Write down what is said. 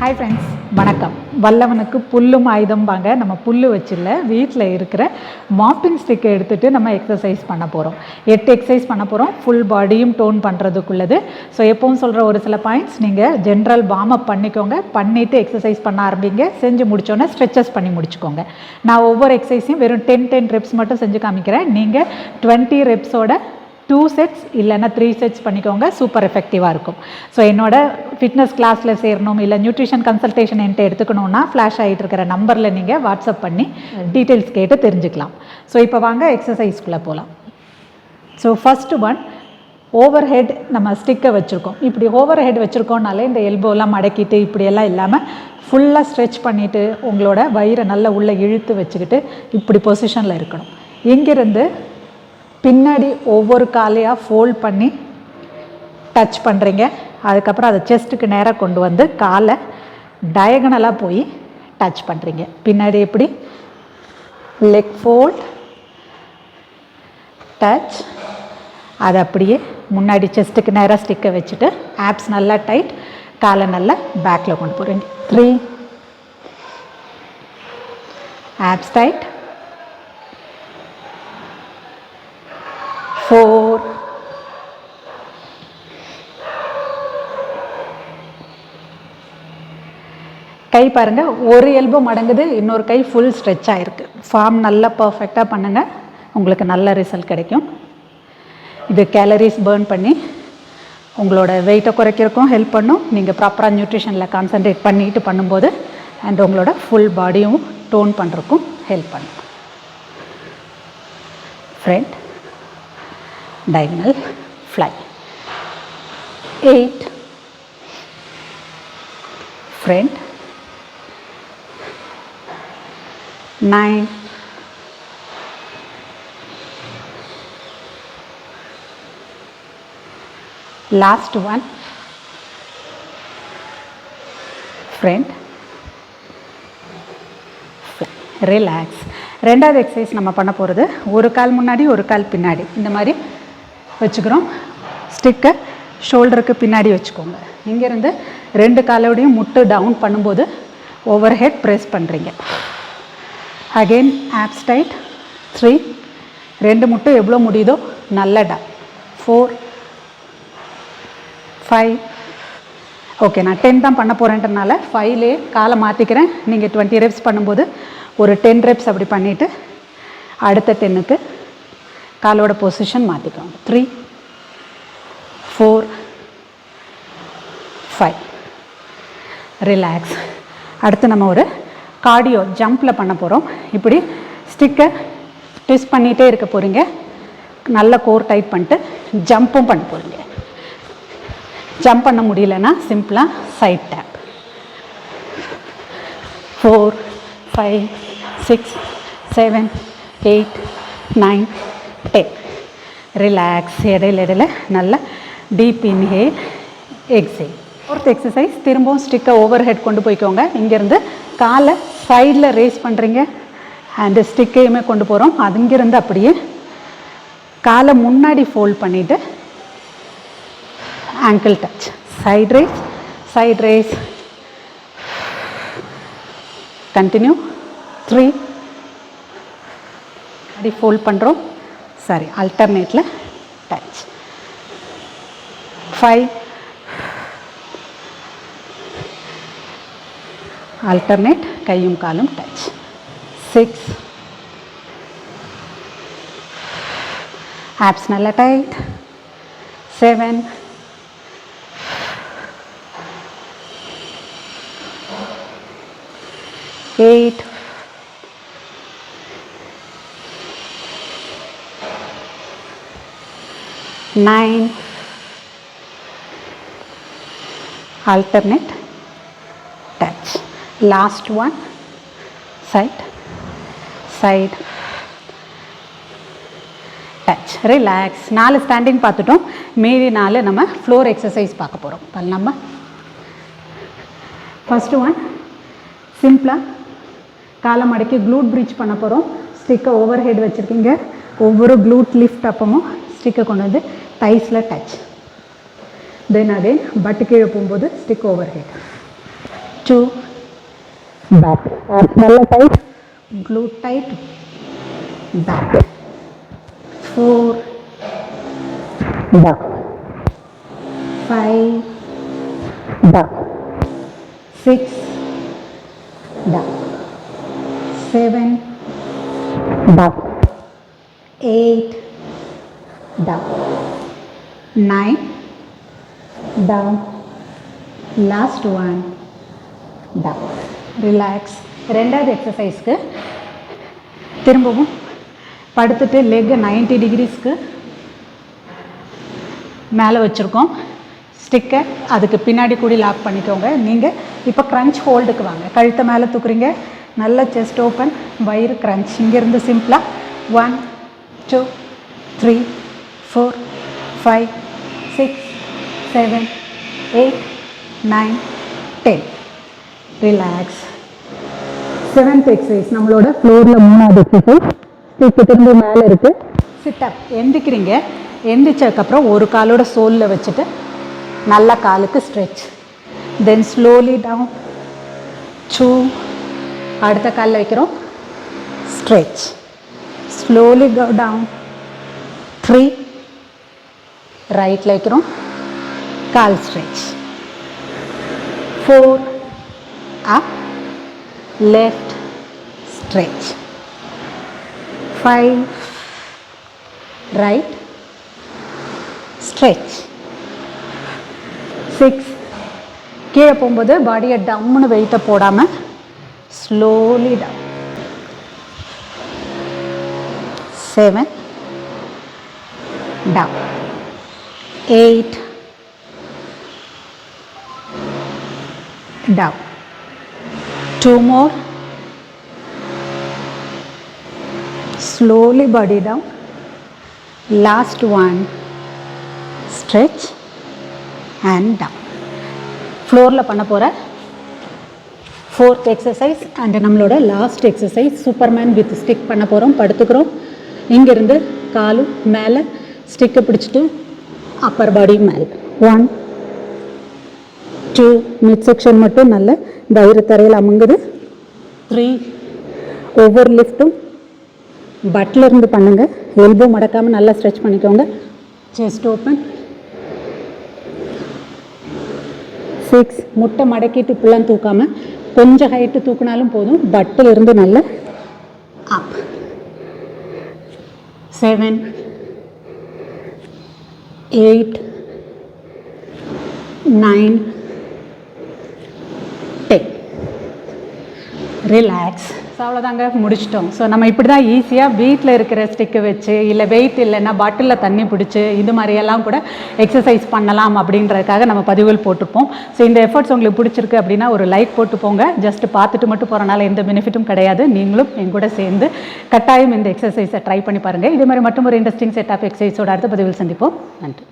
Hi friends, வணக்கம். வல்லவனுக்கு புல்லும் ஆயுதம்பாங்க. நம்ம புல் வச்சில்ல, வீட்டில் இருக்கிற மாப்பிங் ஸ்டிக்கை எடுத்துகிட்டு நம்ம எக்ஸசைஸ் பண்ண போகிறோம். 8 எக்ஸசைஸ் பண்ண போகிறோம், ஃபுல் பாடியும் டோன் பண்ணுறதுக்குள்ளது. ஸோ எப்பவும் சொல்கிற ஒரு சில பாயிண்ட்ஸ், நீங்கள் ஜென்ரல் வார்ம் அப் பண்ணிக்கோங்க. பண்ணிவிட்டு எக்ஸசைஸ் பண்ண ஆரம்பிங்க. செஞ்சு முடித்தோன்னே ஸ்ட்ரெச்சஸ் பண்ணி முடிச்சுக்கோங்க. நான் ஒவ்வொரு எக்ஸசைஸையும் வெறும் 10 ரெப்ஸ் மட்டும் செஞ்சு காமிக்கிறேன். நீங்கள் 20 ரெப்ஸோட 2 செட்ஸ் இல்லைன்னா 3 செட்ஸ் பண்ணிக்கோங்க. சூப்பர் எஃபெக்டிவாக இருக்கும். ஸோ என்னோட ஃபிட்னஸ் கிளாஸில் சேரணும், இல்லை நியூட்ரிஷன் கன்சல்டேஷன் என்கிட்ட எடுத்துக்கணுன்னா ஃப்ளாஷ் ஆகிட்டு இருக்கிற நம்பரில் நீங்கள் வாட்ஸ்அப் பண்ணி டீட்டெயில்ஸ் கேட்டு தெரிஞ்சுக்கலாம். ஸோ இப்போ வாங்க எக்ஸசைஸ்குள்ளே போகலாம். So first one, over head நம்ம ஸ்டிக்கை வச்சுருக்கோம். இப்படி ஓவர் ஹெட் வச்சுருக்கோம்னாலே இந்த எல்போலாம் மடக்கிட்டு இப்படியெல்லாம் இல்லாமல் ஃபுல்லாக ஸ்ட்ரெச் பண்ணிவிட்டு உங்களோட வயிறை நல்லா உள்ளே இழுத்து வச்சுக்கிட்டு இப்படி பொசிஷனில் இருக்கணும். இங்கிருந்து பின்னாடி ஒவ்வொரு காலையாக ஃபோல்ட் பண்ணி டச் பண்ணுறீங்க. அதுக்கப்புறம் அதை செஸ்ட்டுக்கு நேராக கொண்டு வந்து காலை டயகனலாக போய் டச் பண்ணுறீங்க. பின்னாடி எப்படி லெக் ஃபோல்ட் டச், அதை அப்படியே முன்னாடி செஸ்ட்டுக்கு நேராக ஸ்டிக்கை வச்சுட்டு ஆப்ஸ் நல்லா டைட், காலை நல்லா பேக்கில் கொண்டு போகிறீங்க. 3 ஆப்ஸ் டைட், 4 கை பாருங்கள், ஒரு எல்போ மடங்குது, இன்னொரு கை ஃபுல் ஸ்ட்ரெச் ஆகிருக்கு. ஃபார்ம் நல்லா பர்ஃபெக்டாக பண்ணுங்கள், உங்களுக்கு நல்ல ரிசல்ட் கிடைக்கும். இது கேலரிஸ் பர்ன் பண்ணி உங்களோட வெயிட்டை குறைக்கிறதுக்கும் ஹெல்ப் பண்ணும். நீங்கள் ப்ராப்பராக நியூட்ரிஷனில் கான்சன்ட்ரேட் பண்ணிட்டு பண்ணும்போது அண்ட் உங்களோட ஃபுல் பாடியும் டோன் பண்ணுறதுக்கும் ஹெல்ப் பண்ணும். Front diagonal fly, 8 front, 9 last one, front fly. Relax. ரெண்டாவது எக்ஸசைஸ் நம்ம பண்ண போகிறது, ஒரு கால் முன்னாடி ஒரு கால் பின்னாடி இந்த மாதிரி வச்சுக்கிறோம். ஸ்டிக்கை ஷோல்டருக்கு பின்னாடி வச்சுக்கோங்க. இங்கேருந்து 2 காலோடையும் முட்டு டவுன் பண்ணும்போது ஓவர் ஹெட் ப்ரெஸ் பண்ணுறீங்க. Again abs tight. 3 2 முட்டு எவ்வளோ முடியுதோ நல்ல டவுன். 4 5 ஓகே, நான் 10 தான் பண்ண போகிறேன்றனால 5லே காலை மாற்றிக்கிறேன். நீங்கள் 20 ரெப்ஸ் பண்ணும்போது ஒரு 10 ரெப்ஸ் அப்படி பண்ணிவிட்டு அடுத்த 10க்கு காலோட பொசிஷன் மாற்றிக்கோங்க. 3 4 5 ரிலாக்ஸ். அடுத்து நம்ம ஒரு கார்டியோ ஜம்பில் பண்ண போகிறோம். இப்படி ஸ்டிக்கை ட்விஸ்ட் பண்ணிகிட்டே இருக்க போகிறீங்க. நல்ல கோர் டைட் பண்ணிட்டு ஜம்பும் பண்ண போகிறீங்க. ஜம்ப் பண்ண முடியலன்னா சிம்பிளாக சைட் டேப். 4 5 6 7 8 9 10 ரிலாக்ஸ். இடையில நல்ல deep inhale exhale. 4th exercise, திரும்பவும் ஸ்டிக்கை ஓவர் ஹெட் கொண்டு போய்க்கோங்க. இங்கேருந்து காலை சைடில் ரேஸ் பண்ணுறீங்க அண்டு ஸ்டிக்கையுமே கொண்டு போகிறோம். அங்கிருந்து அப்படியே காலை முன்னாடி ஃபோல்ட் பண்ணிவிட்டு ankle touch, side raise continue. 3 அப்படி ஃபோல்ட் பண்ணுறோம், சாரி அல்டர்னேட்டில் டச். 5 அல்டர்னேட் கையும் காலும் டச். 6 ஆப்ஸ் நல்லா tight. 7 8 9 alternate touch. Last one, side touch. Relax. 4 standing பார்த்துட்டோம், மீதி 4 நம்ம ஃப்ளோர் எக்ஸசைஸ் பார்க்க போகிறோம். நம்ம ஃபஸ்ட்டு ஒன் சிம்பிளாக காலை மடக்கி க்ளூட் பிரிட்ஜ் பண்ண போகிறோம். ஸ்டிக்கை ஓவர் ஹெட் வச்சுருக்கீங்க. ஒவ்வொரு க்ளூட் லிஃப்ட் அப்பமும் ஸ்டிக்கை கொண்டு வந்து தைஸில் டச். தென் அகைன் பட்டு கீழே போகும்போது stick over head. 2, back. Abs நல்லா tight, glute tight, back. 4, back. 5, back. 6, back. 7, back. 8, down. 9, down. Last one, down. Relax. ரெண்டாவது எக்ஸசைஸ்க்கு திரும்பவும் படுத்துட்டு லெக் 90 டிகிரிஸ்க்கு மேலே வச்சுருக்கோம். ஸ்டிக்கை அதுக்கு பின்னாடி கூடி லாக் பண்ணிக்கோங்க. நீங்கள் இப்போ க்ரன்ச் ஹோல்டுக்கு வாங்க. கழுத்தை மேலே தூக்குறீங்க, நல்ல செஸ்ட் ஓப்பன், வயிறு க்ரன்ச். இங்கேருந்து சிம்பிளாக 1, 2, 3, 4, 5, 6, 7, 8, 9, 10. ரிலாக்ஸ். 7th எக்ஸசைஸ் நம்மளோட ஃப்ளோரில் 3வது எக்ஸசைஸ். ஸ்டிக்கு திரும்ப மேலே இருக்குது. சிட்டப். எந்திக்கிறீங்க. எந்திரிச்சதுக்கப்புறம் ஒரு காலோட சோலில் வச்சுட்டு நல்ல காலுக்கு ஸ்ட்ரெச். தென் ஸ்லோலி டவுன். 2, அடுத்த காலில் வைக்கிறோம், ஸ்ட்ரெச். Slowly go down. 3, ரைட்டில் வைக்கிறோம், கால் ஸ்ட்ரெச். 4, அப், லெஃப்ட் ஸ்ட்ரெச். 5, right stretch. 6, கீழே போகும்போது பாடியை டம்முன்னு வெயிட்டை போடாமல் slowly down. 7, down. 8, down. 2 more. Slowly body down. Last one, stretch and down. ஃப்ளோரில் பண்ண போகிற 4th எக்ஸசைஸ் அண்ட் நம்மளோட last exercise Superman with stick பண்ண போகிறோம். படுத்துக்கிறோம். இங்கேருந்து காலு மேலே ஸ்டிக்கை பிடிச்சிட்டு அப்பர் பாடி மேலே. 1, 2, மிட் செக்ஷன் மட்டும் நல்ல வயிறு தரையில் அமுங்குது. 3, ஒவ்வொரு லிஃப்ட்டும் பட்டில் இருந்து பண்ணுங்க. எல்போ மடக்காமல் நல்லா ஸ்ட்ரெச் பண்ணிக்கோங்க. Chest open. 6, முட்டை மடக்கிட்டு இப்படிலாம் தூக்காமல் கொஞ்சம் ஹைட்டு தூக்கினாலும் போதும். பட்டில் இருந்து நல்ல அப். 7, 8, 9, 10. ரிலாக்ஸ். ஸோ அவ்வளோதாங்க, முடிச்சிட்டோம். ஸோ நம்ம இப்படி தான் ஈஸியாக வீட்டில் இருக்கிற ஸ்டிக்கை வச்சு, இல்லை வெயிட் இல்லைன்னா பாட்டிலில் தண்ணி பிடிச்சி இது மாதிரியெல்லாம் கூட எக்ஸசைஸ் பண்ணலாம் அப்படின்றதுக்காக நம்ம பதிவுகள் போட்டிருப்போம். ஸோ இந்த எஃபர்ட்ஸ் உங்களுக்கு பிடிச்சிருக்கு அப்படின்னா ஒரு லைக் போட்டு போங்க. ஜஸ்ட் பார்த்துட்டு மட்டும் போகிறனால எந்த பெனிஃபிட்டும் கிடையாது. நீங்களும் என் கூட சேர்ந்து கட்டாயம் இந்த எக்ஸசைஸை ட்ரை பண்ணி பாருங்கள். இதே மாதிரி மட்டும் ஒரு இன்ட்ரெஸ்டிங் செட் ஆஃப் எக்ஸசைஸோட அடுத்த பதிவில் சந்திப்போம். நன்றி.